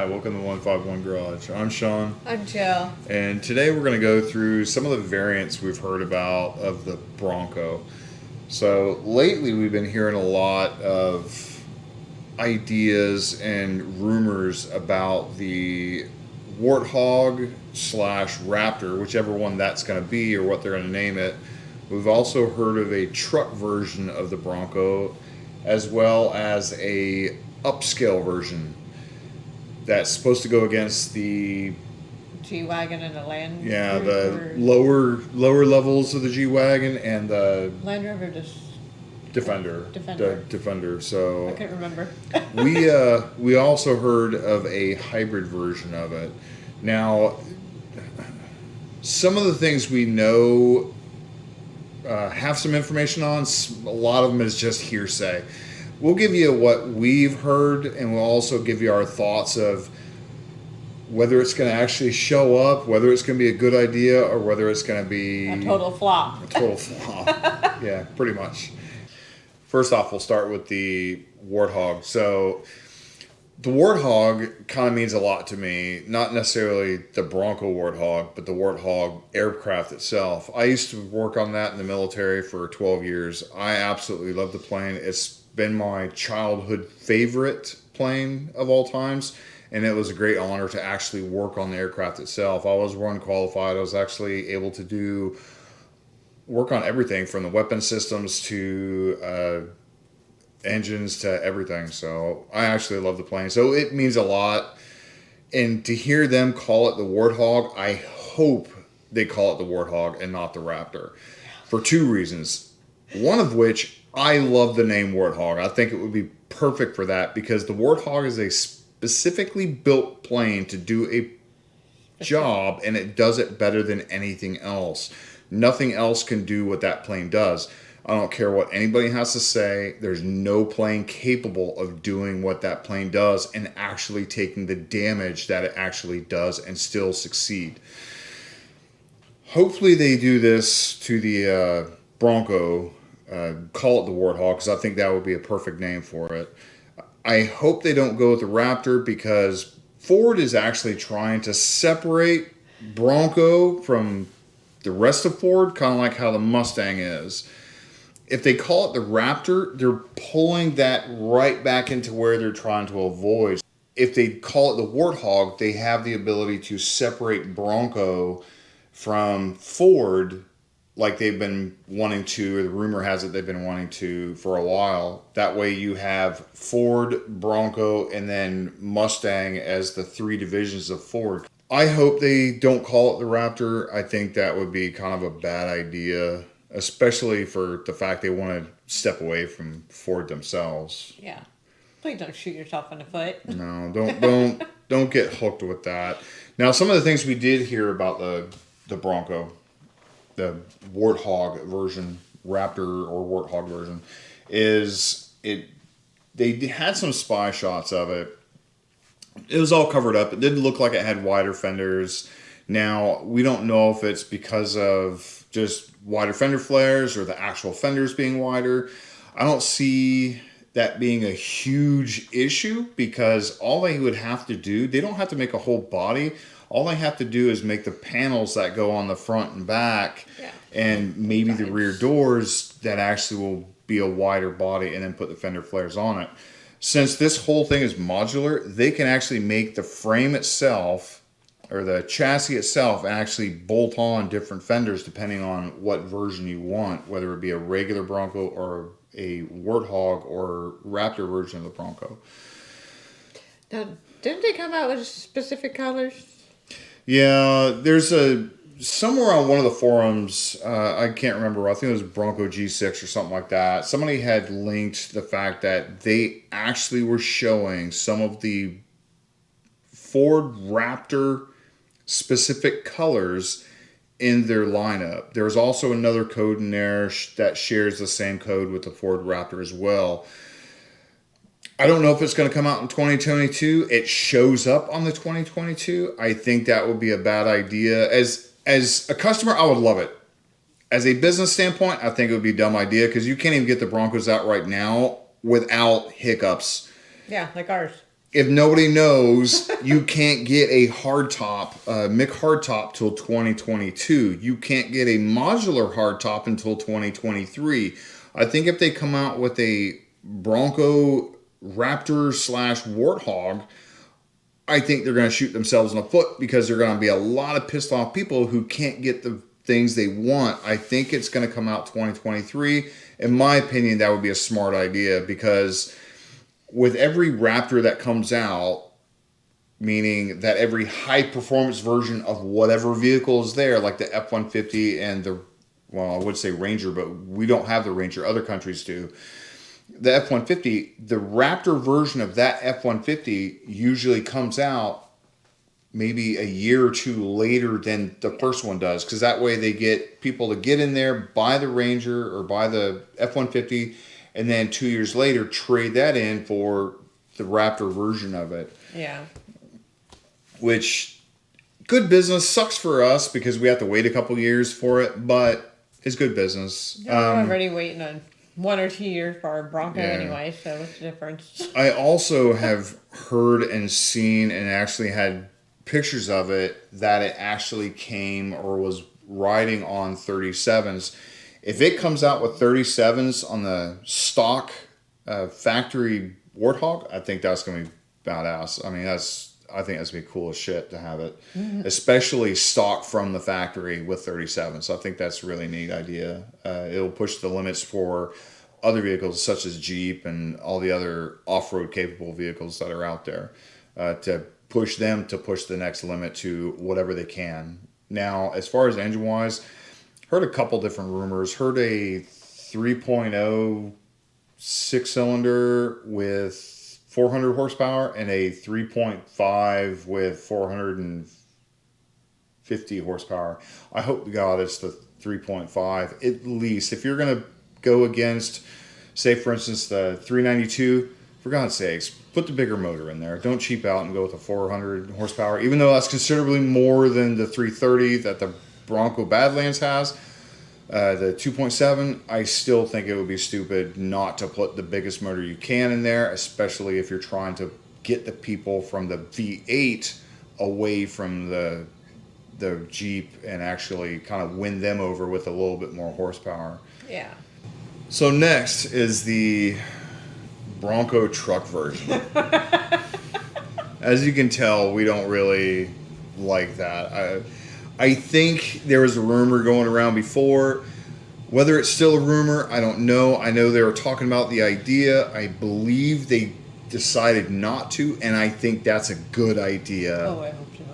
welcome to 151 Garage. I'm Sean. I'm Jill. And today we're going to go through some of the variants we've heard about of the Bronco. So lately we've been hearing a lot of ideas and rumors about the Warthog slash Raptor, whichever one that's going to be or what they're going to name it. We've also heard of a truck version of the Bronco, as well as a upscale version that's supposed to go against the G-Wagon and the Land the Rover. lower levels of the G-Wagon and the Land Rover Defender. Defender. The Defender. So I can't remember. we also heard of a hybrid version of it. Now, some of the things we know have some information on. A lot of them is just hearsay. We'll give you what we've heard, and we'll also give you our thoughts of whether it's going to actually show up, whether it's going to be a good idea, or whether it's going to be A total flop. A total flop. Yeah, pretty much. First off, we'll start with the Warthog. So the Warthog kind of means a lot to me. Not necessarily the Bronco Warthog, but the Warthog aircraft itself. I used to work on that in the military for 12 years. I absolutely love the plane. It's been my childhood favorite plane of all times, and it was a great honor to actually work on the aircraft itself. I was run qualified. I was actually able to do work on everything from the weapon systems to engines to everything. So I actually love the plane. So it means a lot. And to hear them call it the Warthog, I hope they call it the Warthog and not the Raptor, for two reasons. One of which, I love the name Warthog. I think it would be perfect for that because the Warthog is a specifically built plane to do a job, and it does it better than anything else. Nothing else can do what that plane does. I don't care what anybody has to say. There's no plane capable of doing what that plane does and actually taking the damage that it actually does and still succeed. Hopefully they do this to the Bronco. Call it the Warthog, because I think that would be a perfect name for it. I hope they don't go with the Raptor, because Ford is actually trying to separate Bronco from the rest of Ford, kind of like how the Mustang is. If they call it the Raptor, they're pulling that right back into where they're trying to avoid. If they call it the Warthog, they have the ability to separate Bronco from Ford, like they've been wanting to, or the rumor has it they've been wanting to for a while. That way you have Ford, Bronco, and then Mustang as the three divisions of Ford. I hope they don't call it the Raptor. I think that would be kind of a bad idea, especially for the fact they want to step away from Ford themselves. Yeah. Please don't shoot yourself in the foot. No, don't get hooked with that. Now, some of the things we did hear about the Bronco, the Warthog version, Raptor or Warthog version, is they had some spy shots of it. It was all covered up. It didn't look like it had wider fenders. Now, we don't know if it's because of just wider fender flares or the actual fenders being wider. I don't see that being a huge issue, because all they would have to do, they don't have to make a whole body. All they have to do is make the panels that go on the front and back, and maybe the rear doors that actually will be a wider body, and then put the fender flares on it. Since this whole thing is modular, they can actually make the frame itself or the chassis itself and actually bolt on different fenders depending on what version you want, whether it be a regular Bronco or a Warthog or Raptor version of the Bronco. Now, didn't they come out with specific colors? Yeah, there's somewhere on one of the forums, I can't remember, I think it was Bronco G6 or something like that. Somebody had linked the fact that they actually were showing some of the Ford Raptor specific colors in their lineup. There's also another code in there that shares the same code with the Ford Raptor as well. I don't know if it's going to come out in 2022. It shows up on the 2022. I think that would be a bad idea. As a customer, I would love it. As a business standpoint, I think it would be a dumb idea, because you can't even get the Broncos out right now without hiccups. Yeah, like ours. if nobody knows, you can't get a hardtop, Mick hardtop till 2022. You can't get a modular hardtop until 2023. I think if they come out with a Bronco Raptor / Warthog, I think they're going to shoot themselves in the foot because there are going to be a lot of pissed off people who can't get the things they want. I think it's going to come out 2023. In my opinion, that would be a smart idea because with every Raptor that comes out, meaning that every high performance version of whatever vehicle is there, like the F-150 and I would say Ranger, but we don't have the Ranger, other countries do. The F-150, the Raptor version of that F-150 usually comes out maybe a year or two later than the first one does, because that way they get people to get in there, buy the Ranger or buy the F-150, and then 2 years later trade that in for the Raptor version of it. Yeah. Which, good business, sucks for us because we have to wait a couple years for it, but it's good business. Yeah, we're already waiting on 1 or 2 years for our Bronco anyway, so what's the difference? I also have heard and seen and actually had pictures of it that it actually came or was riding on 37s. If it comes out with 37s on the stock factory Warthog, I think that's going to be badass. I mean, I think that's going to be cool as shit to have it, especially stock from the factory with 37s. So I think that's a really neat idea. It'll push the limits for other vehicles such as Jeep and all the other off-road capable vehicles that are out there to push them to push the next limit to whatever they can. Now, as far as engine-wise, heard a couple different rumors. Heard a 3.0 six-cylinder with 400 horsepower and a 3.5 with 450 horsepower. I hope to God it's the 3.5 at least. If you're going to go against, say, for instance, the 392, for God's sakes, put the bigger motor in there. Don't cheap out and go with a 400 horsepower, even though that's considerably more than the 330 that the Bronco Badlands has. The 2.7, I still think it would be stupid not to put the biggest motor you can in there, especially if you're trying to get the people from the V8 away from the Jeep and actually kind of win them over with a little bit more horsepower. Yeah. So next is the Bronco truck version. As you can tell, we don't really like that. I think there was a rumor going around before. Whether it's still a rumor, I don't know. I know they were talking about the idea. I believe they decided not to, and I think that's a good idea. Oh, I hope so.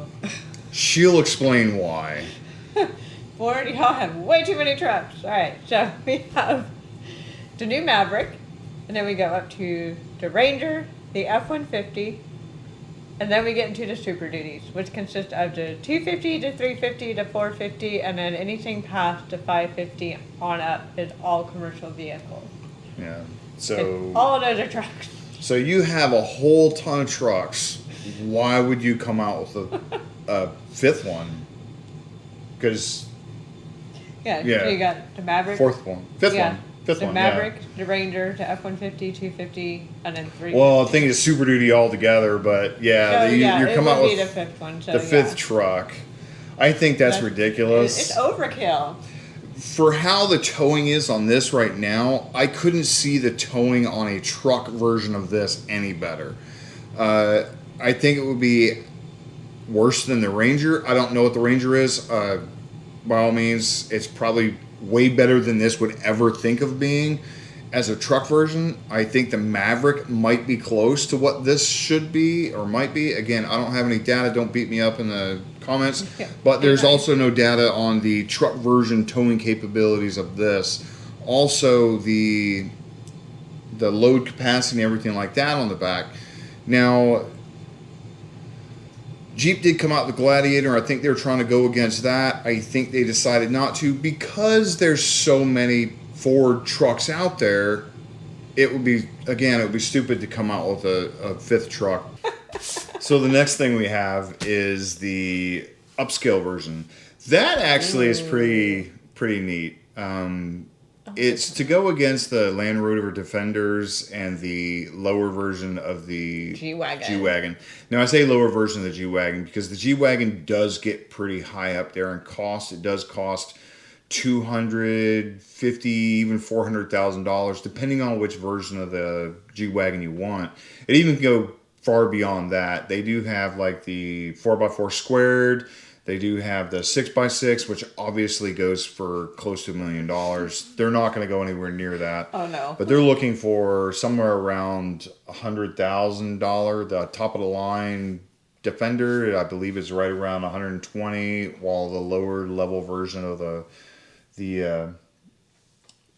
She'll explain why. Ford, y'all have way too many trucks. All right, so we have the new Maverick, and then we go up to the Ranger, the F-150, and then we get into the Super Duties, which consist of the 250 to 350 to 450, and then anything past the 550 on up is all commercial vehicles. Yeah. So And all of those are trucks. So you have a whole ton of trucks. Why would you come out with a fifth one? Because Yeah, so you got the Maverick. Fifth one. Fifth the one. Maverick, Yeah. the Ranger, the F-150, 250, and then 350. Well, I think it's Super Duty altogether, but yeah, So, you're it coming would out be with the fifth one. So, the fifth truck. I think that's ridiculous. It's overkill. For how the towing is on this right now, I couldn't see the towing on a truck version of this any better. I think it would be worse than the Ranger. I don't know what the Ranger is. By all means, it's probably way better than this would ever think of being. As a truck version, I think the Maverick might be close to what this should be or might be. Again, I don't have any data. Don't beat me up in the comments. Yeah. But there's Okay. also no data on the truck version towing capabilities of this. Also, the load capacity and everything like that on the back. Now, Jeep did come out with the Gladiator. I think they were trying to go against that. I think they decided not to because there's so many Ford trucks out there. It would be stupid to come out with a fifth truck. So the next thing we have is the upscale version. That actually is pretty neat. Oh, It's to go against the Land Rover Defenders and the lower version of the G-Wagon. G-Wagon. Now, I say lower version of the G-Wagon because the G-Wagon does get pretty high up there in cost. It does cost $250,000, even $400,000, depending on which version of the G-Wagon you want. It even can go far beyond that. They do have like the 4x4 squared. They do have the 6x6, which obviously goes for close to $1 million. They're not going to go anywhere near that. Oh, no. But they're looking for somewhere around $100,000. The top of the line Defender, I believe, is right around 120, while the lower level version of the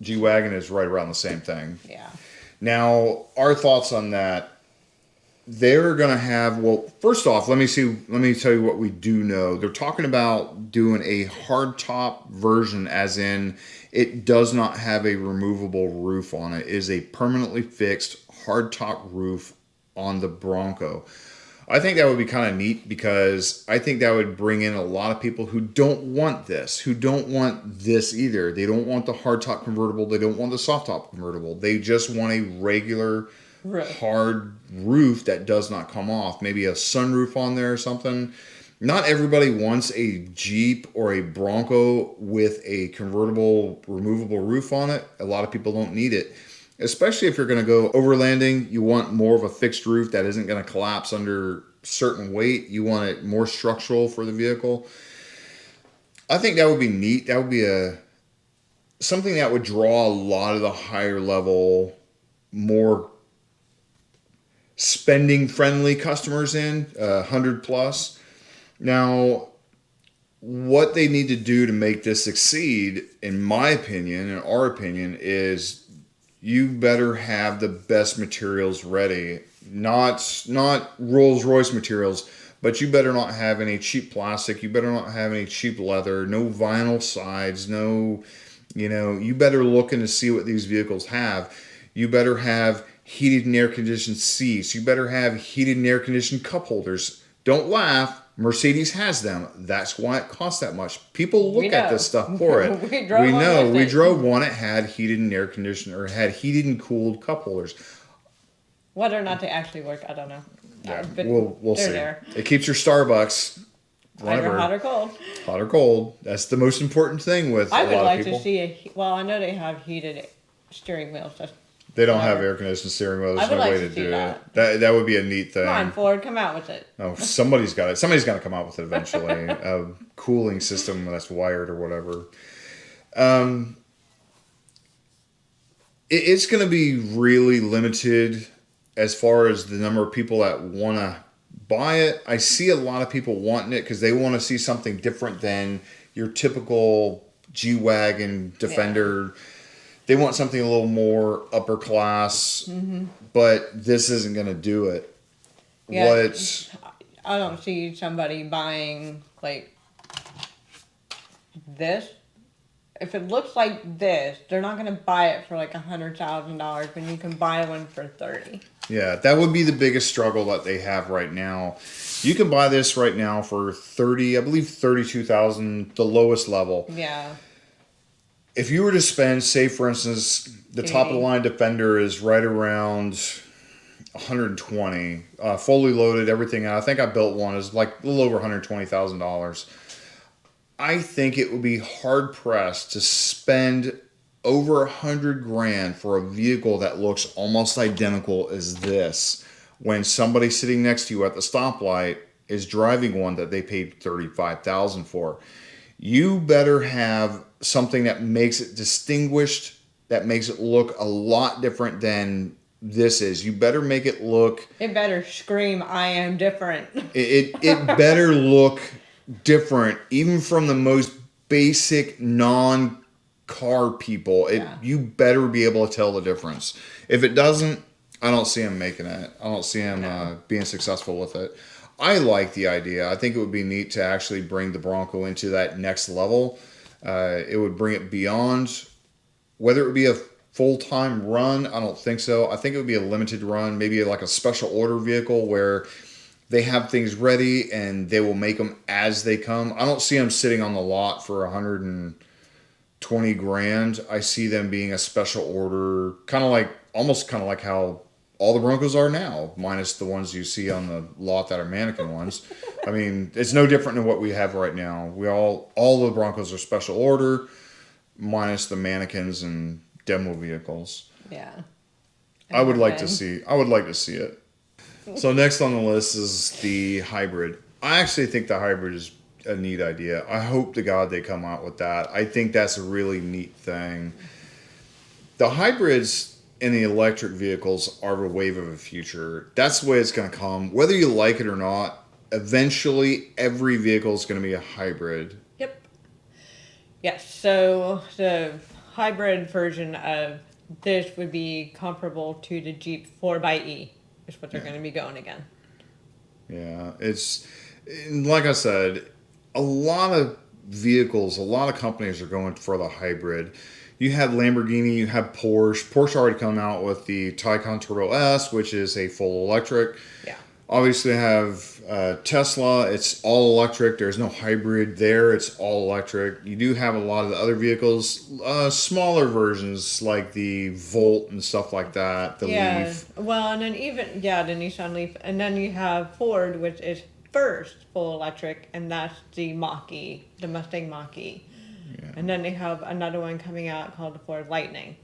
G-Wagon is right around the same thing. Yeah. Now, our thoughts on that. They're going to have, well, first off, let me tell you what we do know. They're talking about doing a hardtop version, as in it does not have a removable roof on it. It is a permanently fixed hardtop roof on the Bronco. I think that would be kind of neat because I think that would bring in a lot of people who don't want this, who don't want this either. They don't want the hardtop convertible. They don't want the soft top convertible. They just want a regular hard roof that does not come off. Maybe a sunroof on there or something. Not everybody wants a Jeep or a Bronco with a convertible removable roof on it. A lot of people don't need it. Especially if you're going to go overlanding, you want more of a fixed roof that isn't going to collapse under certain weight. You want it more structural for the vehicle. I think that would be neat. That would be something that would draw a lot of the higher level, more spending friendly customers in, 100 plus. Now, what they need to do to make this succeed, in my opinion, in our opinion, is you better have the best materials ready. Not Rolls-Royce materials, but you better not have any cheap plastic. You better not have any cheap leather, no vinyl sides, you better look in to see what these vehicles have. You better have heated and air-conditioned seats. You better have heated and air-conditioned cup holders. Don't laugh. Mercedes has them. That's why it costs that much. People look at this stuff for it. We drove one. It had heated and air-conditioned, or had heated and cooled cup holders. Whether or not they actually work, I don't know. Yeah, we'll see. There. It keeps your Starbucks either hot or cold. Hot or cold. That's the most important thing with a lot of people. I would like to see I know they have heated steering wheels. They don't have air-conditioned steering wheel. There's no way to do that. That would be a neat thing. Come on, Ford, come out with it. Oh, somebody's got it. Somebody's got to come out with it eventually. A cooling system that's wired or whatever. It's going to be really limited as far as the number of people that want to buy it. I see a lot of people wanting it because they want to see something different than your typical G-Wagon Defender. Yeah. They want something a little more upper class, but this isn't going to do it. Yeah, I don't see somebody buying like this. If it looks like this, they're not going to buy it for like $100,000 when you can buy one for $30,000. Yeah, that would be the biggest struggle that they have right now. You can buy this right now for $32,000, the lowest level. Yeah. If you were to spend, say, for instance, the top of the line Defender is right around 120, fully loaded, everything. I think I built one is like a little over $120,000. I think it would be hard pressed to spend over $100,000 for a vehicle that looks almost identical as this, when somebody sitting next to you at the stoplight is driving one that they paid $35,000 for. You better have something that makes it distinguished, that makes it look a lot different than this is. You better make it look... It better scream, I am different. It better look different, even from the most basic non-car people. You better be able to tell the difference. If it doesn't, I don't see him making it. I don't see him being successful with it. I like the idea. I think it would be neat to actually bring the Bronco into that next level. It would bring it beyond, whether it would be a full-time run, I don't think so. I think it would be a limited run, maybe like a special order vehicle where they have things ready and they will make them as they come. I don't see them sitting on the lot for $120,000, 20 grand, I see them being a special order, almost kind of like how all the Broncos are now, minus the ones you see on the lot that are mannequin ones. I mean, it's no different than what we have right now. All the Broncos are special order, minus the mannequins and demo vehicles. Yeah. I would like to see it. So next on the list is the hybrid. I actually think the hybrid is a neat idea. I hope to God they come out with that. I think that's a really neat thing. The hybrids and the electric vehicles are the wave of the future. That's the way it's going to come. Whether you like it or not, eventually every vehicle is going to be a hybrid. Yep. Yes, so the hybrid version of this would be comparable to the Jeep 4xe, is what they're going to be going again. Yeah, it's like I said, a lot of vehicles, a lot of companies are going for the hybrid. You have Lamborghini, you have Porsche. Porsche already come out with the Taycan Turbo S, which is a full electric. Yeah. Obviously, have Tesla. It's all electric. There's no hybrid there. It's all electric. You do have a lot of the other vehicles, smaller versions like the Volt and stuff like that. The Leaf. Well, and then the Nissan Leaf, and then you have Ford, which is first full electric, and that's the Mach-E, the Mustang Mach-E. Yeah. And then they have another one coming out called the Ford Lightning.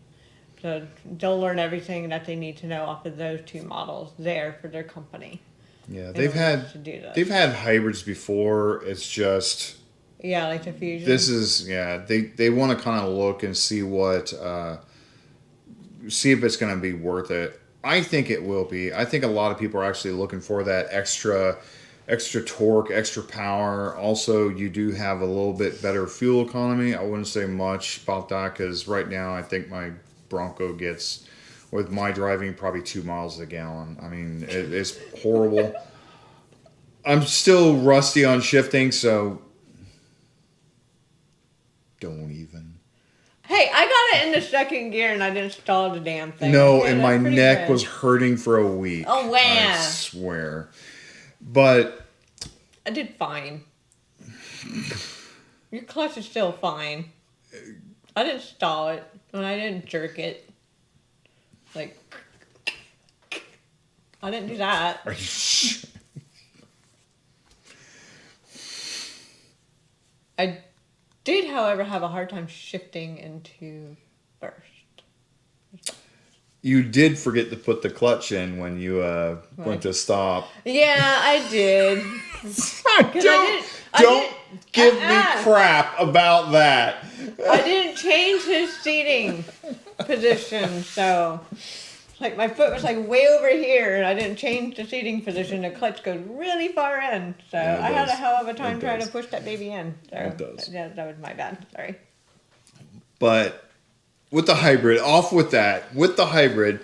So they'll learn everything that they need to know off of those two models there for their company. Yeah, they've had hybrids before. It's just like the Fusion. This is they want to kind of look and see see if it's going to be worth it. I think it will be. I think a lot of people are actually looking for that extra torque, extra power. Also, you do have a little bit better fuel economy. I wouldn't say much about that because right now I think my Bronco gets, with my driving, probably 2 miles a gallon. I mean, it's horrible. I'm still rusty on shifting, so don't even. Hey, I got it in the second gear and I didn't stall the damn thing. No, and my neck was hurting for a week. Oh, wow. I swear. But I did fine. Your clutch is still fine. I didn't stall it and I didn't jerk it. Like, I didn't do that. Are you sure? I did, however, have a hard time shifting into first. You did forget to put the clutch in when you went to stop. Yeah, I did. Don't give me crap about that. I didn't change his seating position, so like my foot was like way over here, and I didn't change the seating position. The clutch goes really far in, so I had a hell of a time trying to push that baby in. So it does. Yeah, that was my bad. Sorry. But with the hybrid, with the hybrid,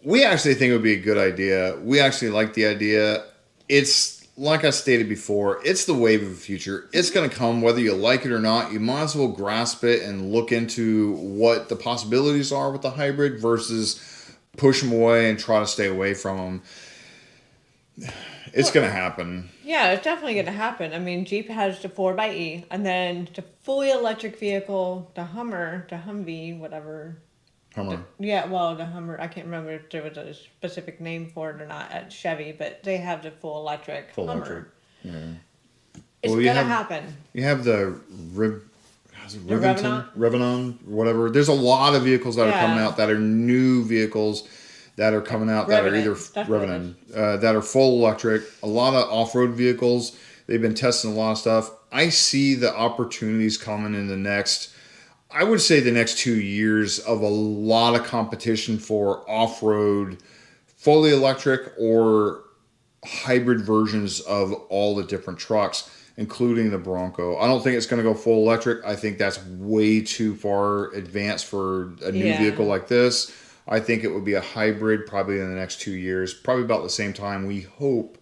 we actually think it would be a good idea. We actually like the idea. It's, like I stated before, it's the wave of the future. It's going to come whether you like it or not. You might as well grasp it and look into what the possibilities are with the hybrid versus push them away and try to stay away from them. It's going to happen. Yeah, it's definitely going to happen. I mean, Jeep has the 4xe, and then the fully electric vehicle, the Humvee, whatever. Hummer. The Hummer. I can't remember if there was a specific name for it or not at Chevy, but they have the full electric Hummer. Electric. Yeah. It's going to happen. You have the Revenon, whatever. There's a lot of vehicles that are coming out that are new vehicles that are coming out that are either that are full electric. A lot of off-road vehicles. They've been testing a lot of stuff. I see the opportunities coming in the next 2 years of a lot of competition for off-road, fully electric or hybrid versions of all the different trucks, including the Bronco. I don't think it's going to go full electric. I think that's way too far advanced for a new vehicle like this. I think it would be a hybrid probably in the next 2 years, probably about the same time we hope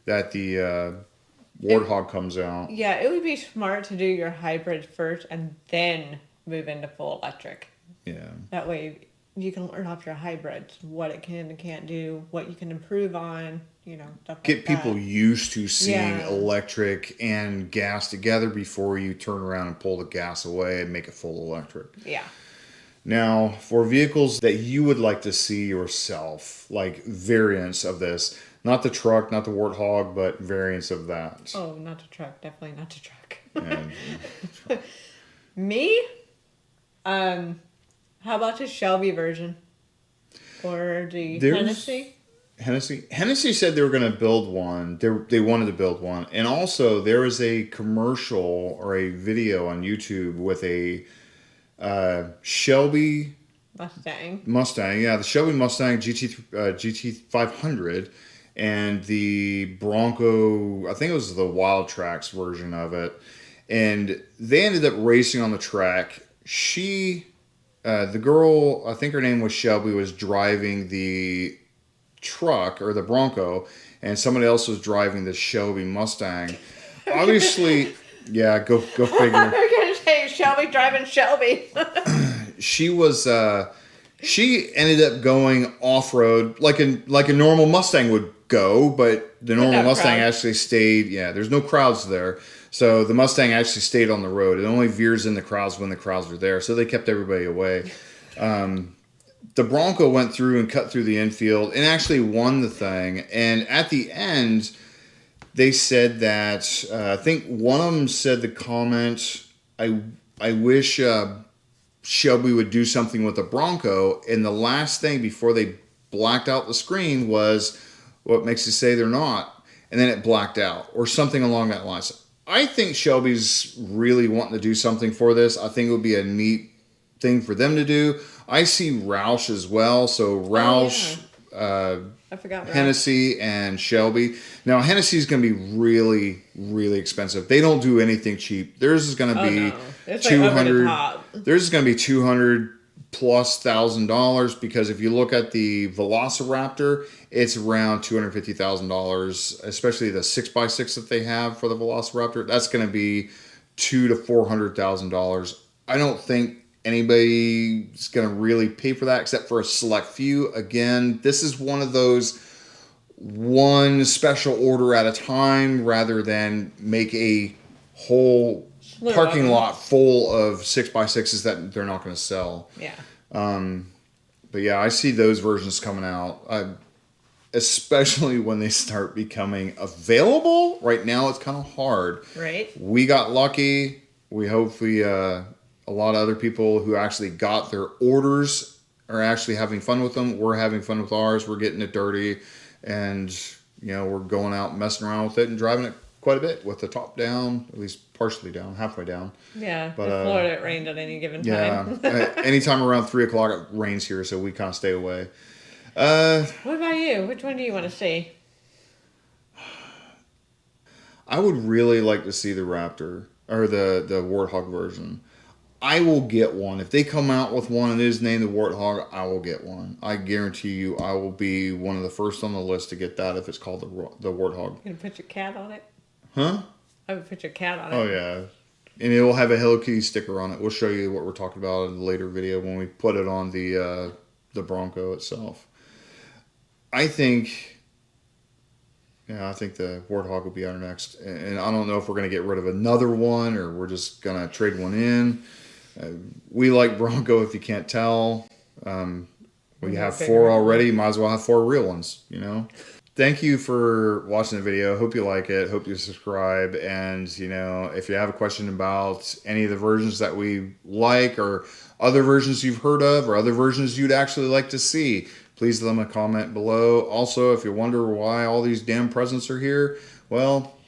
that the Warthog comes out. Yeah, it would be smart to do your hybrid first and then move into full electric. Yeah. That way you can learn off your hybrids what it can and can't do, what you can improve on, stuff like Get people that. used to seeing Yeah. electric and gas together before you turn around and pull the gas away and make it full electric. Yeah. Now, for vehicles that you would like to see yourself, like variants of this, not the truck, not the Warthog, but variants of that. Oh, not the truck. Definitely not the truck. And Me? How about the Shelby version? Or the Hennessy? Hennessy said they were going to build one. They wanted to build one. And also, there was a commercial or a video on YouTube with a Shelby Mustang. Yeah, the Shelby Mustang GT 500 and the Bronco, I think it was the Wild Tracks version of it. And they ended up racing on the track. The girl, I think her name was Shelby, was driving the truck or the Bronco, and somebody else was driving the Shelby Mustang. Obviously, yeah, go figure. I'm gonna say Shelby driving Shelby. She ended up going off road like a normal Mustang would go, but the normal Mustang actually stayed. Yeah, there's no crowds there, so the Mustang actually stayed on the road. It only veers in the crowds when the crowds are there, so they kept everybody away. The Bronco went through and cut through the infield and actually won the thing. And at the end, they said that I think one of them said the comment, I wish Shelby would do something with the Bronco. And the last thing before they blacked out the screen was, what makes you say they're not? And then it blacked out or something along that line. So I think Shelby's really wanting to do something for this. I think it would be a neat thing for them to do. I see Roush as well. So Roush, I forgot Hennessy, and Shelby. Now Hennessy's going to be really, really expensive. They don't do anything cheap. Theirs is going to be $200. Theirs is going to be $200 plus $1,000 because if you look at the Velociraptor, it's around $250,000. Especially the 6x6 that they have for the Velociraptor, that's going to be $200,000 to $400,000. I don't think anybody's going to really pay for that except for a select few. Again, this is one of those one special order at a time rather than make a whole parking lot full of 6x6s that they're not going to sell. Yeah. But yeah, I see those versions coming out, especially when they start becoming available. Right now, it's kind of hard. Right. We got lucky. We hopefully a lot of other people who actually got their orders are actually having fun with them. We're having fun with ours. We're getting it dirty, and we're going out messing around with it and driving it quite a bit with the top down, at least partially down, halfway down. Yeah, but in Florida it rained at any given time. Yeah, anytime around 3 o'clock it rains here, so we kind of stay away. What about you? Which one do you want to see? I would really like to see the Raptor or the Warthog version. I will get one. If they come out with one and it is named the Warthog, I will get one. I guarantee you I will be one of the first on the list to get that if it's called the Warthog. You gonna put your cat on it? Huh? I would put your cat on it. Oh, yeah. And it will have a Hello Kitty sticker on it. We'll show you what we're talking about in a later video when we put it on the Bronco itself. I think the Warthog will be our next. And I don't know if we're going to get rid of another one or we're just going to trade one in. We like Bronco, if you can't tell. We have 4 already. Might as well have 4 real ones, Thank you for watching the video. Hope you like it. Hope you subscribe. And, if you have a question about any of the versions that we like or other versions you've heard of or other versions you'd actually like to see, please leave them a comment below. Also, if you wonder why all these damn presents are here, well,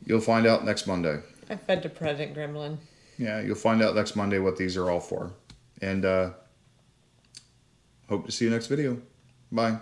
you'll find out next Monday. I fed the present gremlin. Yeah, you'll find out next Monday what these are all for. And hope to see you next video. Bye.